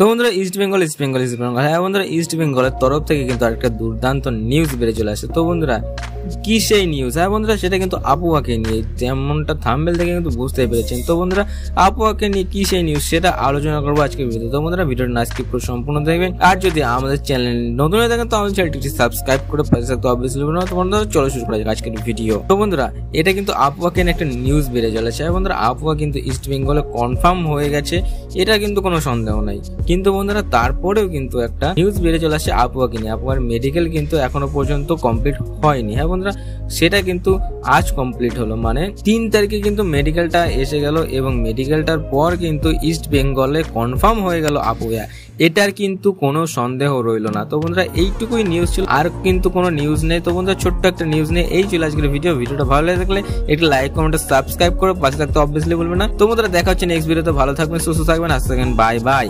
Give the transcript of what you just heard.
তো বন্ধুরা ইস্ট বেঙ্গল হ্যাঁ বন্ধুরা ইস্ট বেঙ্গলের তরফ থেকে কিন্তু একটা দুর্দান্ত নিউজ বেড়ে চলে আসে। তো বন্ধুরা কি সেই নিউজ? হ্যাঁ বন্ধুরা সেটা কিন্তু আবহাওয়াকে নিয়ে, যেমনটা থাম্বনেল থেকে কিন্তু বুঝতে পেরেছেন। তো বন্ধুরা আবহাওয়াকে নিয়ে কি সেই নিউজ সেটা আলোচনা করবো আজকে ভিডিও। তো বন্ধুরা ভিডিওটা না স্কিপ করে সম্পূর্ণ দেখবেন। আর যদি আমাদের চ্যানেল নতুন হয়ে থাকেন তো আমাদের চ্যানেলটি সাবস্ক্রাইব করে পাশে থাকতে অবভিয়াসলি বলুন। তো বন্ধুরা চলো শুরু করা যাক আজকের ভিডিও। তো বন্ধুরা এটা কিন্তু আবহাওয়াকে নিয়ে একটা নিউজ বেড়ে চলেছে। হ্যাঁ বন্ধুরা আবহাওয়া কিন্তু ইস্ট বেঙ্গলে কনফার্ম হয়ে গেছে, এটা কিন্তু কোনো সন্দেহ নাই। কিন্তু বন্ধুরা তারপরেও কিন্তু একটা নিউজ বেড়ে চলে আসছে আবহাওয়াকে নিয়ে। আবহাওয়ার মেডিকেল কিন্তু এখনো পর্যন্ত কমপ্লিট হয়নি। হ্যাঁ বন্ধুরা সেটা কিন্তু আজ কমপ্লিট হলো, মানে 3 তারিখে কিন্তু মেডিকেলটা এসে গেল এবং মেডিকেলটার পর কিন্তু ইস্ট বেঙ্গলে কনফার্ম হয়ে গেল আবহাওয়া। এটার কিন্তু কোনো সন্দেহ রইল না। তো বন্ধুরা এইটুকুই নিউজ ছিল, আর কিন্তু কোনো নিউজ নেই। তো বন্ধুরা ছোট্ট একটা নিউজ নেই, এই ছিল আজকের ভিডিওটা ভালো লাগে থাকলে একটু লাইক কমেন্ট সাবস্ক্রাইব করে পাশে থাকতে অবভিয়াসলি বলবেন না। তো বন্ধুরা দেখা হচ্ছে নেক্সট ভিডিওতে। ভালো থাকবেন, সুস্থ থাকবেন, আসতে থাকবেন, বাই বাই।